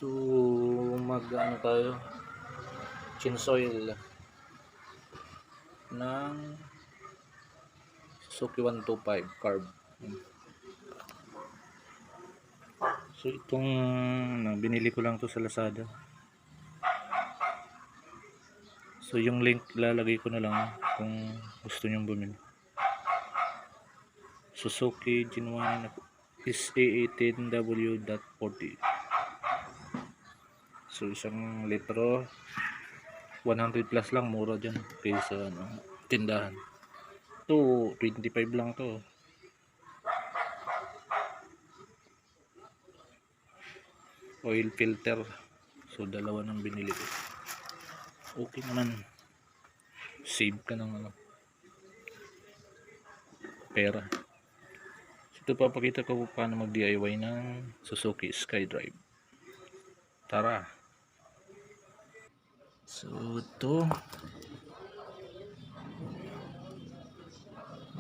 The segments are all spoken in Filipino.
So mag-ano tayo, chinsoil ng Suzuki 125 carb. So itong binili ko lang to sa Lazada. So yung link lalagay ko na lang kung gusto nyong bumili. Suzuki Genuine SA18W.40. So isang litro 100 plus lang, mura dyan kaysa tindahan. Ito 25 lang to. Oil filter, so dalawa nang binili ko. Okay naman, save ka ng pera. So ito papakita ko paano mag DIY ng Suzuki SkyDrive. Tara. So ito,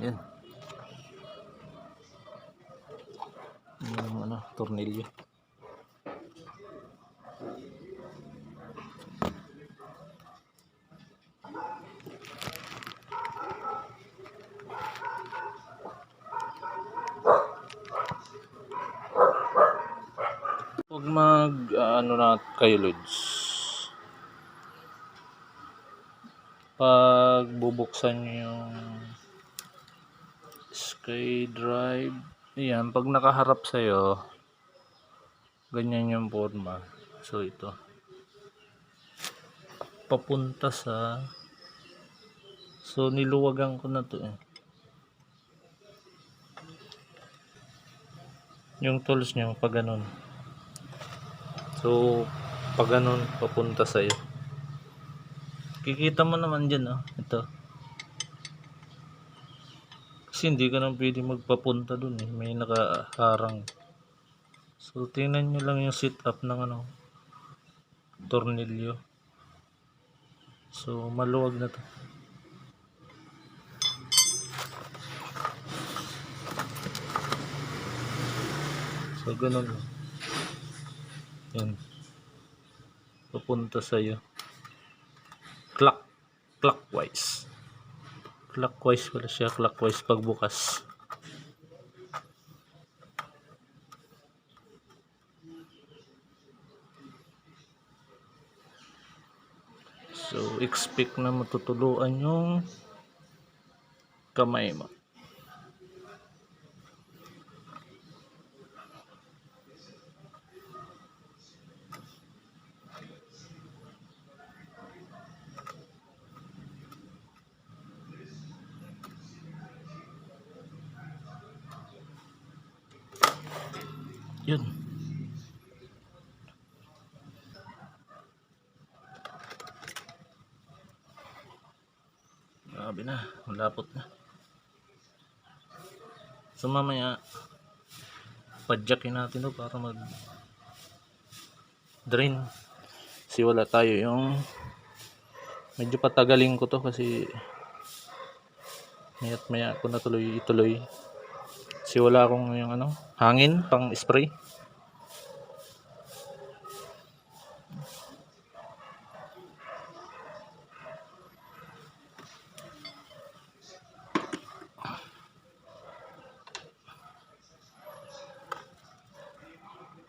yan yung tornilyo. Pag na kayo lods, pag bubuksan yung SkyDrive, yan, pag nakaharap sa'yo, ganyan yung forma. So ito, papunta sa, so niluwagan ko na to yung tools nyo pag ganun. So pag ganun papunta sa'yo, kikita mo naman dyan ito, kasi hindi ka nang pwede magpapunta dun may nakaharang. So tingnan nyo lang yung setup ng tornilyo. So maluwag na to. So ganun yan, papunta sa'yo clockwise pala siya, clockwise pagbukas. So expect na matutuluan yung kamay mo. Yun. Grabe na, malapot na. So mamaya padyakin natin para mag drain. Kasi wala tayo yung, medyo patagalin ko to kasi maya't maya ako na ituloy. Kasi wala akong yung hangin pang spray.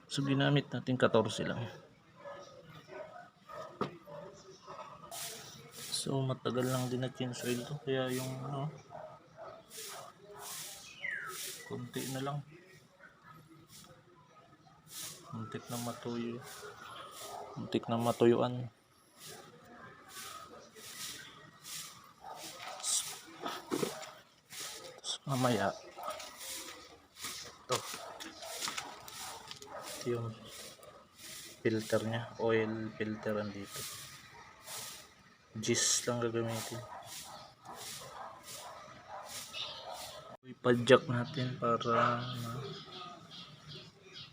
So ginamit natin 14 lang. So matagal lang din na chinsoil to, kaya yung konti na lang, muntik na matuyo, muntik na matuyuan. So, mamaya ito yung filter nya, oil filter andito. Gis lang gagamitin. Ipadjak natin para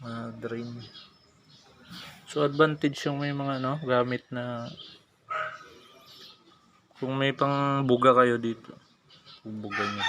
ma-drain. So advantage yung may mga gamit na, kung may pang buga kayo dito, buga nyo.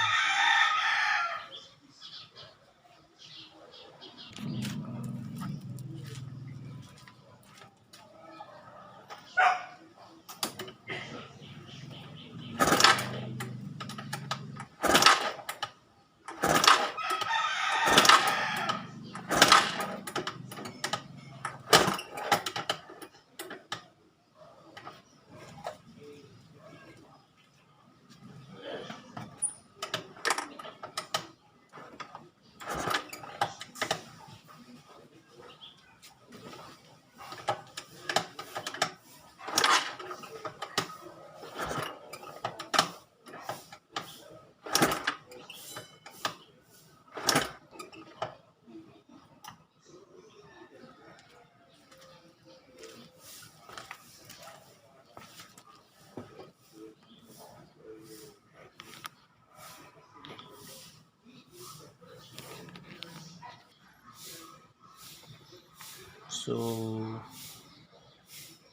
So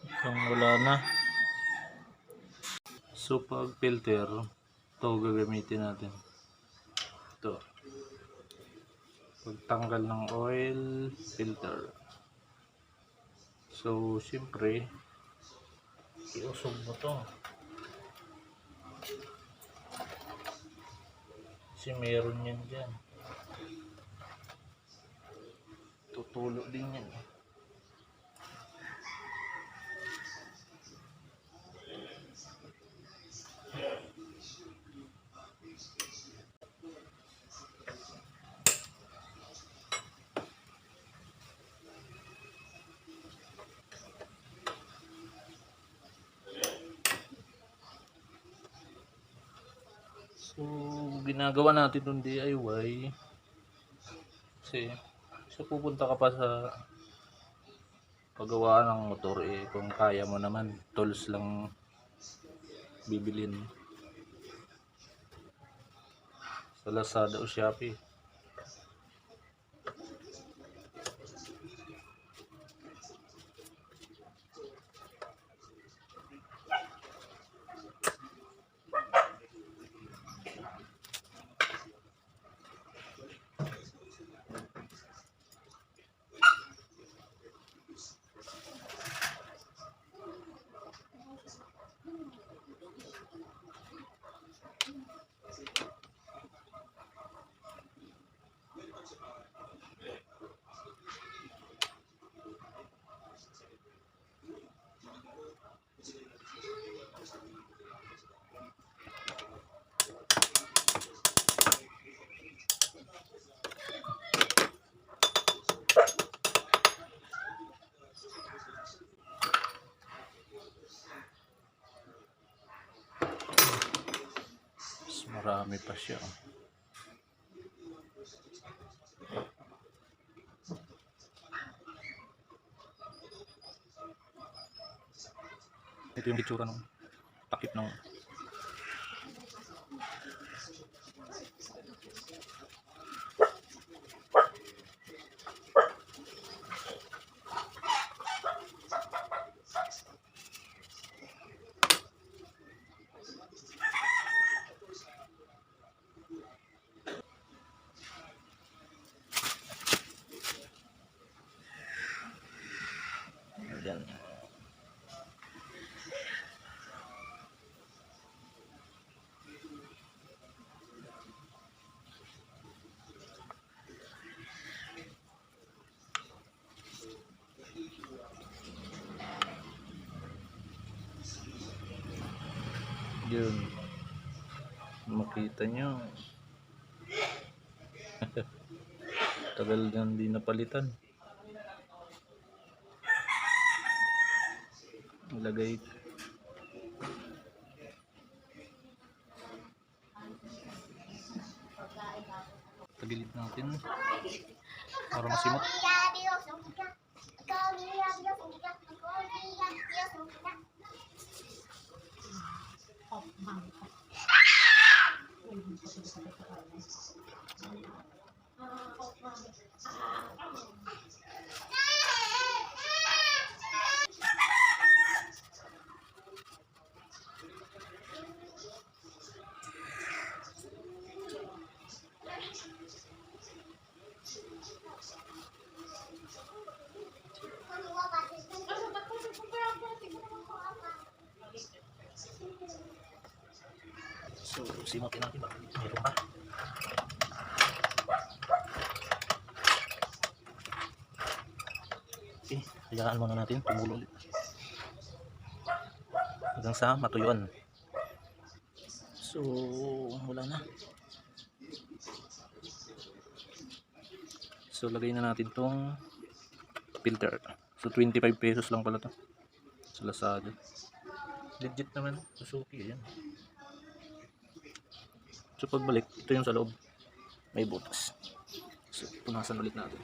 itong wala na. So pag filter, ito gagamitin natin. Ito. Pagtanggal ng oil filter. So siyempre iusog mo to. Kasi meron yan dyan. Tutulo din yan. So, ginagawa natin itong DIY kasi pupunta ka pa sa paggawa ng motor kung kaya mo naman, tools lang bibilin sa Lazada o Shopee. Marami pa siya. Ito yung itsura ng takip ng yan. Yun, makita nyo tagal nang di napalitan. Ilagay tagilid natin para masimot. So, simutin natin baka meron pa. Okay, hayaan muna natin tumulo ulit hanggang sa matuyuan. So, wala na. So, lagay na natin tong filter. So, 25 pesos lang pala to sa Lazada. Legit naman, Suzuki, ayan. So pagbalik, ito yung sa loob, may butas. So punasan ulit natin.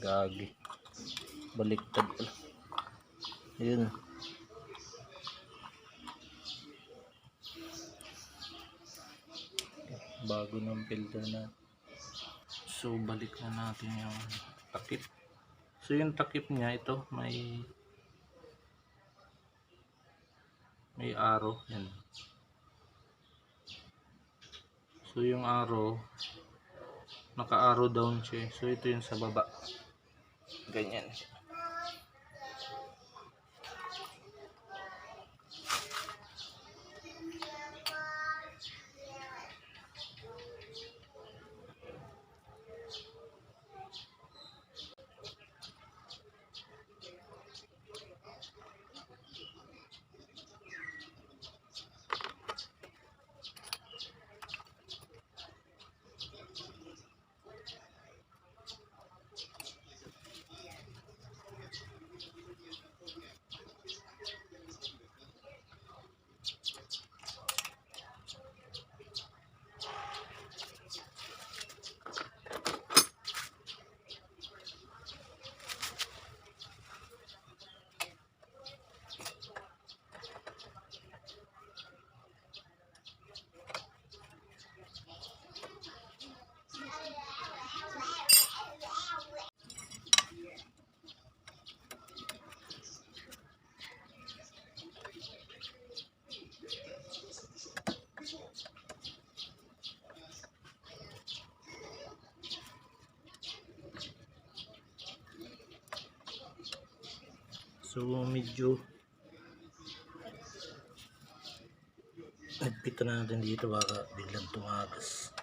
Gagi, baliktad pala. Ayun, bago ng filter na. So balik na natin yung takip. So yung takip niya, ito may arrow yan. So yung arrow, naka-arrow down siya. So ito yung sa baba. Ganyan. So medyo nagpito na natin dito, baka biglang tumagas.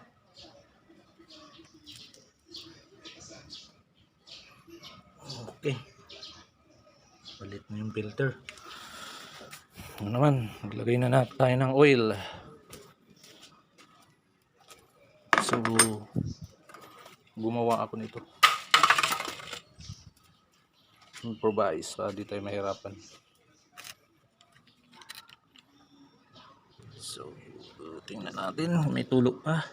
Okay, palit na yung filter. Ano naman, maglagay na natin tayo ng oil. So gumawa ako nito, improvise para di tayo mahirapan. So tingnan natin, may tulog pa.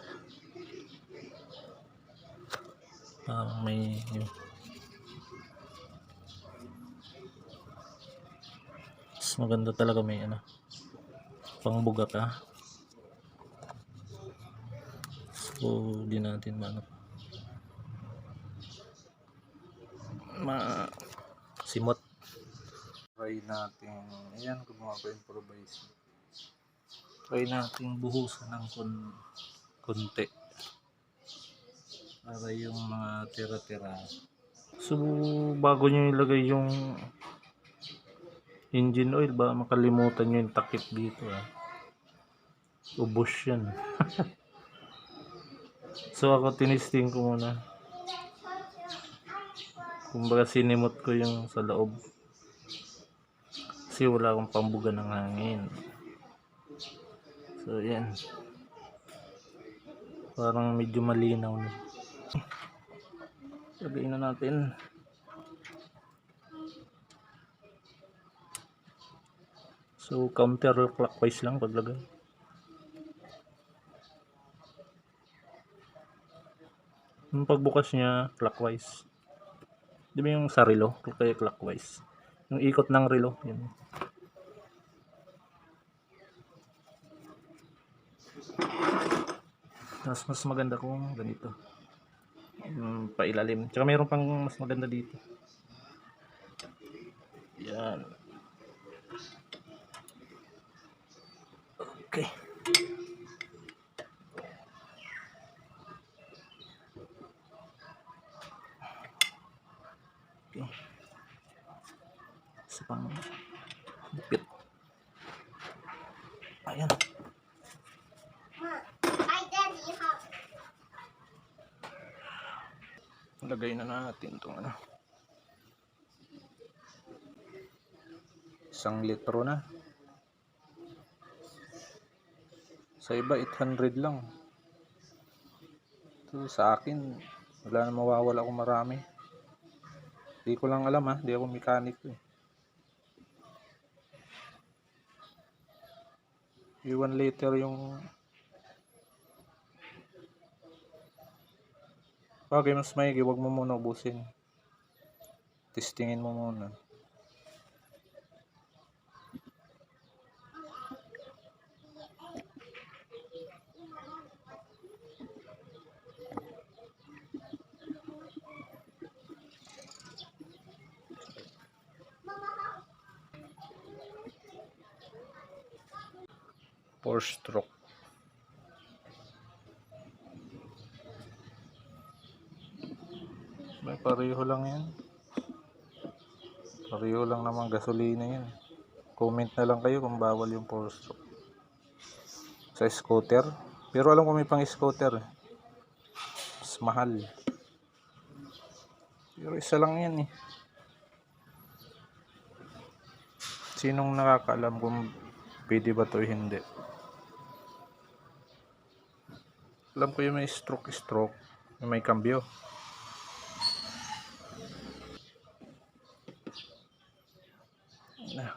May mas maganda talaga may pangbuga ka. So di natin simot. Try natin, ayan, gumawa ko improvise. Try natin buhusan ng konti para yung mga tira-tira. So bago nyo ilagay yung engine oil, ba makalimutan nyo yung takip dito ubos yan. So ako tinisting ko muna, kumbaga sinimot ko yung sa loob kasi wala akong pambuga ng hangin. So yan, parang medyo malinaw na. Lagay na natin. So counterclockwise lang paglagay. Yung pagbukas niya clockwise. Di ba yung sa relo, kaya clockwise. Yung ikot ng relo, yun. Mas maganda kung ganito. Pailalim. Tsaka mayroon pang mas maganda dito. Yan. Okay. Okay. Isa pang bukit. Ayan. Lagay na natin itong 1 litro na. Sa iba 800 lang. So, sa akin wala na mawawala kung marami. Di ko lang alam di ako mekaniko Yung 1 liter yung bagay, mas maigi, wag mo muna ubusin. Testingin mo muna. 4 stroke. May pareho lang yan. Pareho lang naman gasolina yan. Comment na lang kayo kung bawal yung 4 stroke sa scooter. Pero alam ko may pang scooter eh. Mas mahal. Pero isa lang yan eh. Sinong nakakaalam kung pwede ba to o hindi? Alam ko yung may stroke, yung may cambio.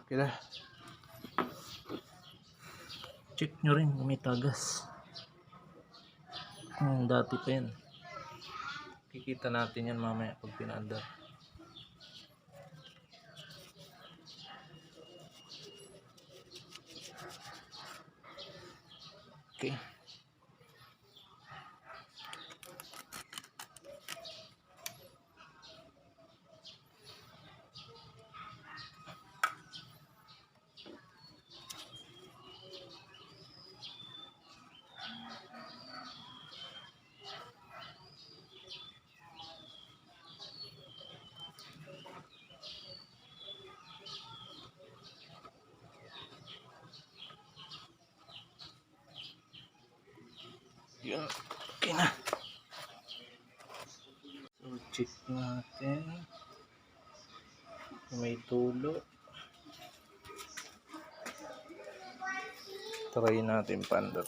Kaya check nyo rin kung may tagas. Dati pa yan. Kikita natin yan mamaya pag pinaandar. Okay. Yun, okay na. So, check natin. May tulo. Try natin paandar.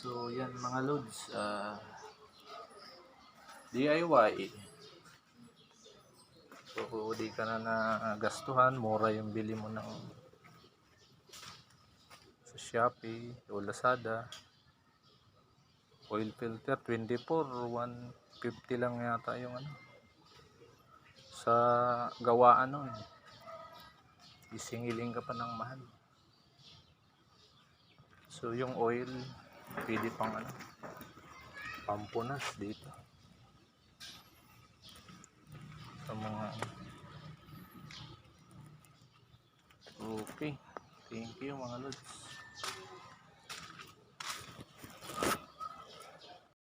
So yan mga loads, DIY. So di ka na nagastuhan, mura yung bili mo ng sa Shopee o Lazada. Oil filter 24, 150 lang yata yung ano sa gawaan nun. Isingiling ka pa ng mahal. So yung oil pwede pang ano, pampunas dito sa mga okay. Thank you mga lods.